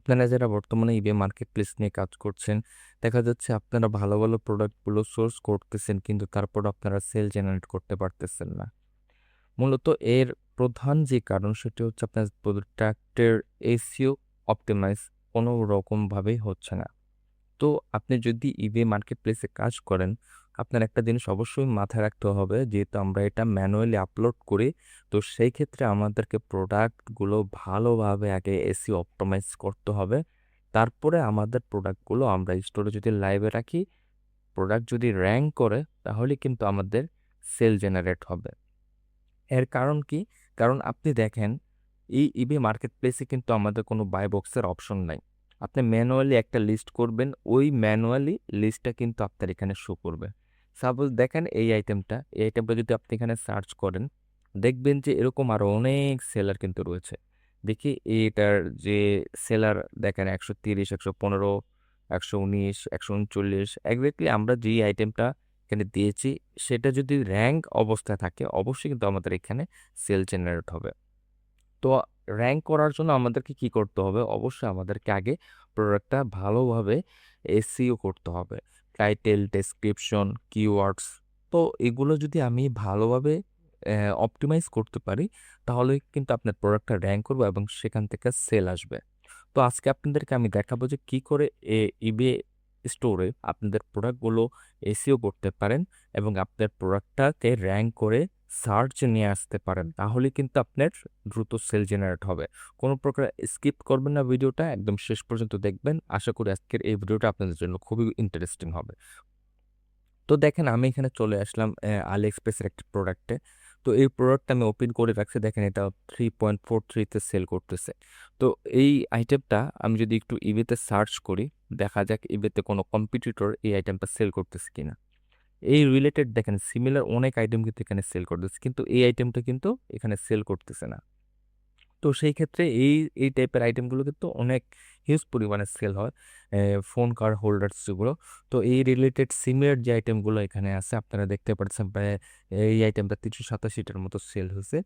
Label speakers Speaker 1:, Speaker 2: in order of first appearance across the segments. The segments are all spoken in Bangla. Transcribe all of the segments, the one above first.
Speaker 1: আপনারা যারা বর্তমানে eBay মার্কেটপ্লেস নিয়ে কাজ করছেন, দেখা যাচ্ছে আপনারা ভালো, ভালো প্রোডাক্টগুলো সোর্স করতেছেন কিন্তু তারপরও আপনারা সেল জেনারেট করতে পারতেছেন না। মূলত এর প্রধান যে কারণ সেটি হচ্ছে আপনার প্রোডাক্টের SEO অপটিমাইজ কোনো রকমভাবেই হচ্ছে না। তো আপনি যদি eBay মার্কেটপ্লেসে কাজ করেন, আপনার একটা জিনিস অবশ্যই মাথায় রাখতে হবে, যেহেতু আমরা এটা ম্যানুয়ালি আপলোড করি, তো সেই ক্ষেত্রে আমাদেরকে প্রোডাক্টগুলো ভালোভাবে আগে SEO অপটিমাইজ করতে হবে। তারপরে আমাদের প্রোডাক্টগুলো আমরা স্টোরে যদি লাইভে রাখি, প্রোডাক্ট যদি র‍্যাংক করে, তাহলে কিন্তু আমাদের সেল জেনারেট হবে। এর কারণ কি? কারণ আপনি দেখেন, এই eBay মার্কেটপ্লেসে কিন্তু আমাদের কোনো বাই বক্সের অপশন নাই। আপনি ম্যানুয়ালি একটা লিস্ট করবেন, ওই ম্যানুয়ালি লিস্টটা কিন্তু আপনার এখানে শো করবে। সাপোজ দেখেন এই আইটেমটা যদি আপনি এখানে সার্চ করেন, দেখবেন যে এরকম আরো অনেক সেলার কিন্তু রয়েছে। দেখি এটার যে সেলার দেখেন ১৩০, ১১৫, ১১৯, ১৩৯, এক্সাক্টলি আমরা যেই আইটেমটা এখানে দিয়েছি সেটা যদি র‍্যাংক অবস্থায় থাকে অবশ্যই কিন্তু আমাদের এখানে সেল জেনারেট হবে। তো র‍্যাংক করার জন্য আমাদেরকে কি করতে হবে? অবশ্যই আমাদেরকে আগে প্রোডাক্টটা ভালোভাবে SEO করতে হবে। টাইটেল, ডেসক্রিপশন, কিওয়ার্ডস, তো এগুলো যদি আমি ভালোভাবে অপটিমাইজ করতে পারি, তাহলেই কিন্তু আপনার প্রোডাক্টটা র‍্যাংক করবে এবং সেখান থেকে সেল আসবে। তো আজকে আপনাদেরকে আমি দেখাবো যে কি করে eBay স্টোরে আপনাদের প্রোডাক্টগুলো SEO করতে পারেন এবং আপনার প্রোডাক্টটাকে র‍্যাংক করে সার্চে নিয়ে আসতে পারেন। তাহলে কিন্তু আপনার দ্রুত সেল জেনারেট হবে। কোনো প্রকার স্কিপ করবেন না ভিডিওটা, একদম শেষ পর্যন্ত দেখবেন। আশা করি আজকের এই ভিডিওটা আপনাদের জন্য খুবই ইন্টারেস্টিং হবে। তো দেখেন আমি এখানে চলে আসলাম AliExpress এর একটা প্রোডাক্টে। তো এই প্রোডাক্টটা আমি ওপেন করে রাখছি। দেখেন এটা 3.43 তে সেল করতেছে। তো এই আইটেমটা আমি যদি একটু eBay তে সার্চ করি, দেখা যাক eBay তে কোনো কম্পিটিটর এই আইটেমটা সেল করতেছে কিনা। এই রিলেটেড দেখেন সিমিলার অনেক আইটেম কিন্তু এখানে সেল করতেছে। কিন্তু এই আইটেমটা কিন্তু এখানে সেল করতেছে না। তো সেই ক্ষেত্রে এই টাইপের আইটেমগুলো কিন্তু অনেক হিউজ পরিমাণে সেল হয়। ফোন কার হোল্ডার্স যেগুলো। তো এই রিলেটেড সিমের যে আইটেমগুলো এখানে আছে আপনারা দেখতে পাচ্ছেন প্রায় এই আইটেমটা ৩৮৭ টার মতো সেল হইছে।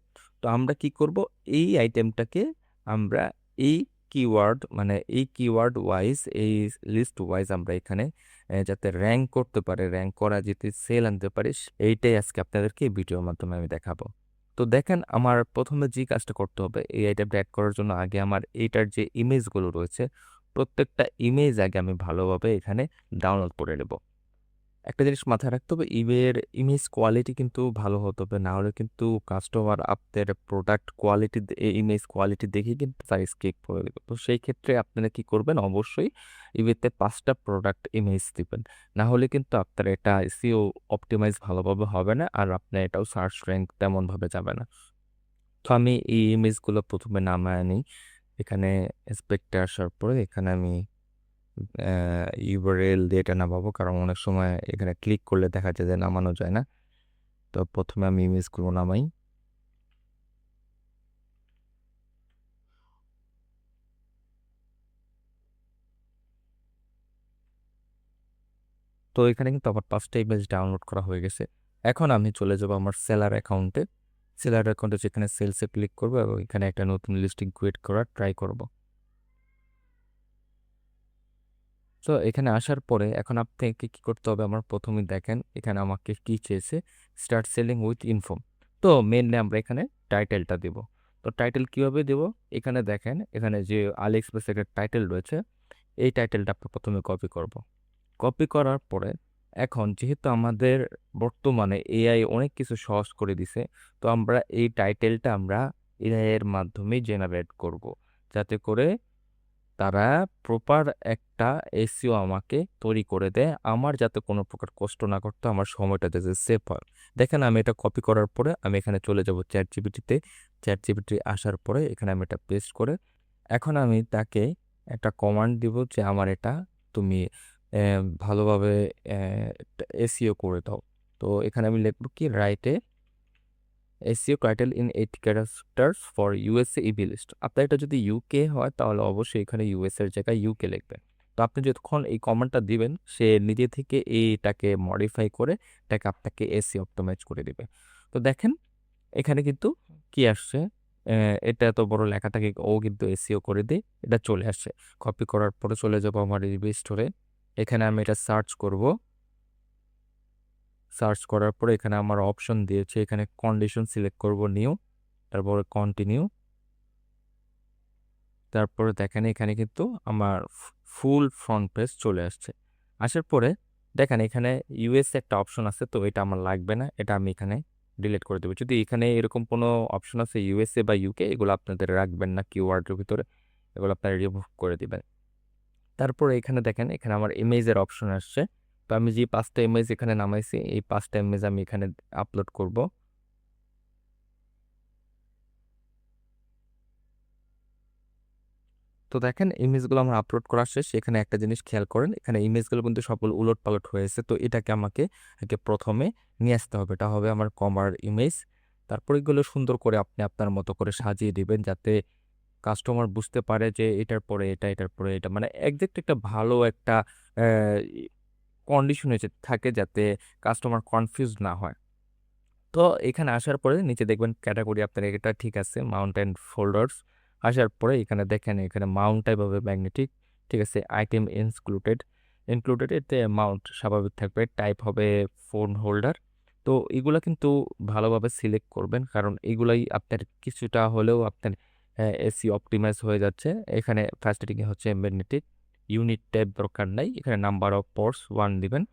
Speaker 1: তো আমরা কি করব? এই আইটেমটাকে আমরা এই এই কিওয়ার্ড ওয়াইজ এই লিস্ট ওয়াইজ আমরা এখানে যাতে র‍্যাংক করতে পারে, র‍্যাংক করা যেতে সেল আনতে পারে এইটাই আজকে আপনাদেরকে এই ভিডিওর মাধ্যমে আমি দেখাবো। তো দেখেন আমার ১ম এ যে কাজটা করতে হবে এই আইটেমটা এড করার জন্য আগে আমার এইটার যে ইমেজগুলো রয়েছে, প্রত্যেকটা ইমেজ আগে আমি ভালোভাবে এখানে ডাউনলোড করে নেব। একটা জিনিস মাথায় রাখতে হবে এর ইমেজ কোয়ালিটি কিন্তু ভালো হতে হবে। না হলে কিন্তু কাস্টমার আপনার প্রোডাক্ট কোয়ালিটি ইমেজ কোয়ালিটি দেখে কিন্তু তার স্কিপ করে দিবে। তো সেই ক্ষেত্রে আপনারা কি করবেন? অবশ্যই ইবেতে ৫ টা প্রোডাক্ট ইমেজ দিবেন। না হলে কিন্তু আপনার এটা SEO অপটিমাইজ ভালোভাবে হবে না। আর আপনার এটাও সার্চ র‍্যাংক তেমনভাবে যাবে না। তো আমি এই ইমেজগুলো ১ম এ নামায়ে নিই। এখানে অ্যাসপেক্ট এ আসার পরে এখানে আমি অ্যা URL দিয়ে এটা নামাবো। কারণ অনেক সময় এখানে ক্লিক করলে দেখা যায় যে নামানো যায় না। তো ১ম এ আমি ইমেজগুলো নামাই। তো এখানে কিন্তু আমার ৫ টা ইমেজ ডাউনলোড করা হয়ে গেছে। এখন আমি চলে যাবো আমার সেলার অ্যাকাউন্টে। সেলার অ্যাকাউন্টে যেখানে সেলস এ ক্লিক করব এবং এখানে একটা নতুন লিস্টিং ক্রিয়েট করার ট্রাই করব। তো এখানে আসার পরে এখন আপনাকে কি করতে হবে? আমার ১ম এই দেখেন এখানে আমাকে কি চেয়েছে? Start selling with info. তো মেইনলি আমরা এখানে টাইটেলটা দিব। তো টাইটেল কিভাবে দেব? এখানে দেখেন এখানে যে AliExpress এর একটা টাইটেল রয়েছে, এই টাইটেলটা আমরা ১ম এ কপি করব। কপি করার পরে এখন যেহেতু আমাদের বর্তমানে AI অনেক কিছু সহজ করে দিছে, তো আমরা এই টাইটেলটা আমরা AI এর মাধ্যমেই জেনারেট করব। যাতে করে তারা প্রপার একটা SEO আমাকে তৈরি করে দেয়। আমার যাতে কোনো প্রকার কষ্ট না করতে হয়, আমার সময়টা যাতে সেভ হয়। দেখেন আমি এটা কপি করার পরে আমি এখানে চলে যাব ChatGPT তে। ChatGPT আসার পরে এখানে আমি এটা পেস্ট করে এখন আমি তাকে একটা কমান্ড দিব যে আমার এটা তুমি ভালোভাবে SEO করে দাও। তো এখানে আমি লিখব কি write a SEO title in 80 characters for USA EB list. আপনার এটা যদি UK হয় তাহলে অবশ্যই এখানে US এর জায়গায় UK লিখবেন। তো আপনি যতক্ষণ এই কমান্ডটা দিবেন সে নিজে থেকে এটাকে মডিফাই করে এটাকে আপনাকে SEO অপটিমাইজ করে দিবে। তো দেখেন এখানে কিন্তু কি আসছে? এটা এত বড় লেখাটাকে ও কিন্তু এসইও করে দিই, এটা চলে আসছে। কপি করার পরে চলে যাব আমার রিভিউ স্টোরে। এখানে আমি এটা সার্চ করব। সার্চ করার পরে এখানে আমার অপশন দিয়েছে, এখানে কন্ডিশন সিলেক্ট করব নিউ, তারপরে কন্টিনিউ। তারপরে দেখেন এখানে কিন্তু আমার ফুল ফ্রন্ট পেজ চলে আসছে। আসার পরে দেখেন এখানে ইউএস একটা অপশন আছে, তো এটা আমার লাগবে না, এটা আমি এখানে ডিলিট করে দেবো। যদি এখানে এরকম কোনো অপশন আছে ইউএসএ বা ইউকে, এগুলো আপনাদের রাখবেন না কিওয়ার্ডের ভিতরে, এগুলো আপনারা রিমুভ করে দিবেন। তারপরে এখানে দেখেন এখানে আমার ইমেজের অপশন আসছে। তো আমি যে 5টা ইমেজ এখানে নামাইছি, এই 5টা ইমেজ আমি এখানে আপলোড করব। তো দেখেন ইমেজগুলো আমার আপলোড করা শেষ। এখানে একটা জিনিস খেয়াল করেন, এখানে ইমেজগুলো কিন্তু সকল উলট পালট হয়েছে। তো এটাকে আমাকে প্রথমে নিয়ে আসতে হবে, এটা হবে আমার কমার ইমেজ। তারপর এগুলো সুন্দর করে আপনি আপনার মতো করে সাজিয়ে দিবেন, যাতে কাস্টমার বুঝতে পারে যে এটার পরে এটা, এটার পরে এটা, মানে একজ্যাক্ট একটা ভালো একটা কন্ডিশনে থাকে, যাতে কাস্টমার কনফিউজ না হয়। তো এখানে আসার পরে নিচে দেখবেন ক্যাটাগরি আপনার এটা ঠিক আছে, মাউন্টেন ফোল্ডার্স। আসার পরে এখানে দেখেন এখানে মাউন্ট টাইপ হবে ম্যাগনেটিক, ঠিক আছে। আইটেম ইনক্লুডেড এতে মাউন্ট স্বাভাবিক থাকবে, টাইপ হবে ফোন হোল্ডার। তো এগুলা কিন্তু ভালোভাবে সিলেক্ট করবেন, কারণ এগুলাই আপনার কিছুটা হলেও আপনার এসি অপটিমাইজ হয়ে যাচ্ছে। এখানে ফার্স্ট এটিং হচ্ছে ম্যাগনেটিক, ইউনিট টাইপ দরকার নাই, এখানে নাম্বার অফ পোর্টস 1 দিবেন,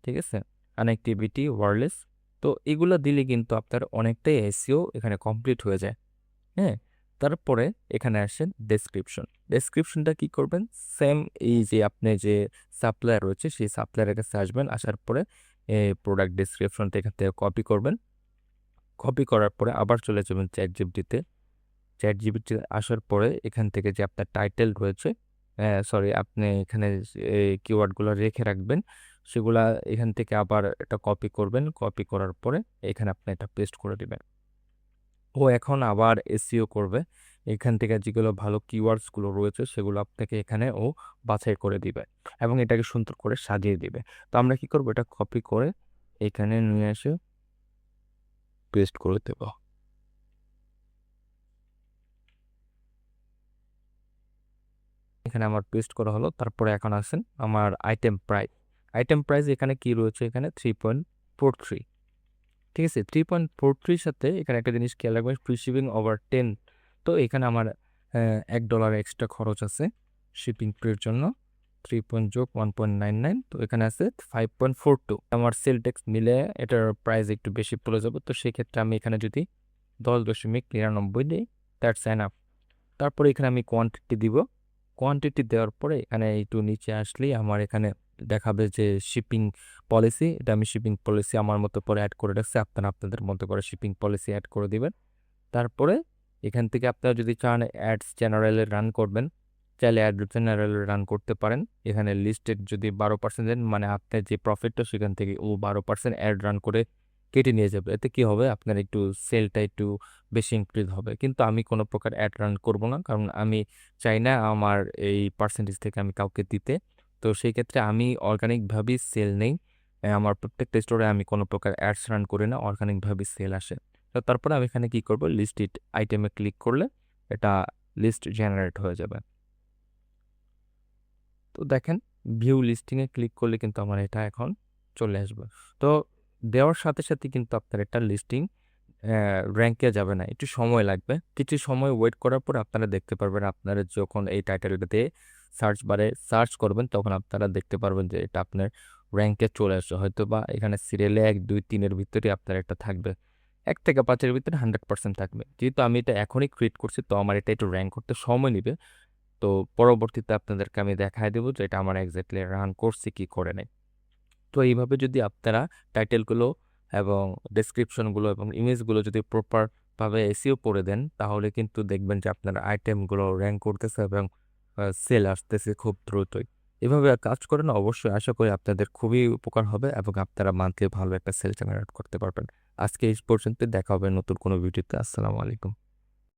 Speaker 1: ঠিক আছে। Connectivity wireless. তো এগুলো দিলে কিন্তু আপনার অনেকটাই এসইও এখানে কমপ্লিট হয়ে যায়। হ্যাঁ, তারপরে এখানে আসেন ডেসক্রিপশনটা কি করবেন, সেম এই যে আপনি যে সাপ্লায়ার রয়েছে সেই সাপ্লায়ারের কাছে আসবেন। আসার পরে প্রোডাক্ট ডেসক্রিপশনটা এখান থেকে কপি করবেন। কপি করার পরে আবার চলে যাবেন চ্যাট জিপিটি আসার পরে এখান থেকে যে আপনার টাইটেল রয়েছে, সরি, আপনি এখানে কিওয়ার্ডগুলো রেখে রাখবেন, সেগুলা এখান থেকে আবার এটা কপি করবেন। কপি করার পরে এখানে আপনি এটা পেস্ট করে দিবেন। ও এখন আবার এসইও করবে, এখান থেকে যেগুলো ভালো কিওয়ার্ডসগুলো রয়েছে সেগুলো আপনাকে এখানে ও বাছাই করে দিবে এবং এটাকে সুন্দর করে সাজিয়ে দিবে। তো আমরা কি করব, এটা কপি করে এখানে নিয়ে এসে পেস্ট করে দেব। এখানে আমার পেস্ট করা হলো। তারপরে এখন আসেন আমার আইটেম প্রাইস এখানে কি রয়েছে, এখানে 3.43, ঠিক আছে। 3.43 সাথে এখানে একটা জিনিস খেয়াল রাখবেন, ফ্রি শিপিং ওভার 10। তো এখানে আমার $1 এক্সট্রা খরচ আছে শিপিং ফ্রির জন্য। 3 যোগ 1.99, তো এখানে আছে 5.42। আমার সেল ট্যাক্স মিলে এটার প্রাইস একটু বেশি পড়ে যাবে, তো সেক্ষেত্রে আমি এখানে যদি 10.99 দিই, দ্যাটস এনাফ। তারপরে এখানে আমি কোয়ান্টিটি দিব। কোয়ান্টিটি দেওয়ার পরে এখানে একটু নিচে আসলেই আমার এখানে দেখাবে যে শিপিং পলিসি, এটা আমি শিপিং পলিসি আমার মতো করে অ্যাড করে রাখছি, আপনারা আপনাদের মতো করে শিপিং পলিসি অ্যাড করে দিবেন। তারপরে এখান থেকে আপনারা যদি চান অ্যাডস জেনারেলে রান করবেন, চাইলে অ্যাড জেনারেলে রান করতে পারেন। এখানে লিস্টেড যদি 12% দেন, মানে আপনার যে প্রফিটটা সেখান থেকে ও 12% অ্যাড রান করে কেটে নিয়ে যাবে। এতে কি হবে, আপনার একটু সেলটা একটু বেশি ইনক্রিজ হবে। কিন্তু আমি কোনো প্রকার অ্যাড রান করব না, কারণ আমি চাই না আমার এই পার্সেন্টেজ থেকে আমি কাউকে দিতে। তো সেই ক্ষেত্রে আমি অর্গানিকভাবেই সেল নেই। আমার প্রত্যেকটা স্টোরে আমি কোনো প্রকার অ্যাডস রান করি না, অর্গানিকভাবেই সেল আসে। তো তারপরে আমি এখানে কি করব, লিস্ট ইট আইটেমে ক্লিক করলে এটা লিস্ট জেনারেট হয়ে যাবে। তো দেখেন ভিউ লিস্টিংয়ে ক্লিক করলে কিন্তু আমার এটা এখন চলে আসবে। তো দেওয়ার সাথে সাথে কিন্তু আপনার এটা লিস্টিং র্যাঙ্কে যাবে না, একটু সময় লাগবে। কিছু সময় ওয়েট করার পর আপনারা দেখতে পারবেন, আপনারা যখন এই টাইটেলটাতে সার্চ বারে সার্চ করবেন তখন আপনারা দেখতে পারবেন যে এটা আপনার র্যাঙ্কে চলে আসছে। হয়তো বা এখানে সিরিয়ালে 1, 2, 3-এর ভিতরে আপনার একটা থাকবে, 1 থেকে 5-এর ভিতরে 100% থাকবে। যেহেতু আমি এটা এখনই ক্রিয়েট করছি, তো আমার এটা একটু র্যাঙ্ক করতে সময় নেবে। তো পরবর্তীতে আপনাদেরকে আমি দেখায় দেবো যে এটা আমার এক্স্যাক্টলি রান করছি কি করে নেই। তো এইভাবে যদি আপনারা টাইটেলগুলো এবং ডেসক্রিপশনগুলো এবং ইমেজগুলো যদি প্রপারভাবে এসইও করে দেন, তাহলে কিন্তু দেখবেন যে আপনার আইটেমগুলো র্যাঙ্ক করতেছে এবং সেল আসতেছে খুব দ্রুতই। এভাবে কাজ করেন, অবশ্যই আশা করি আপনাদের খুবই উপকার হবে এবং আপনারা মান্থলি ভালো একটা সেল জেনারেট করতে পারবেন। আজকে এই পর্যন্ত, দেখা হবে নতুন কোনো ভিডিওতে। আসসালামু আলাইকুম।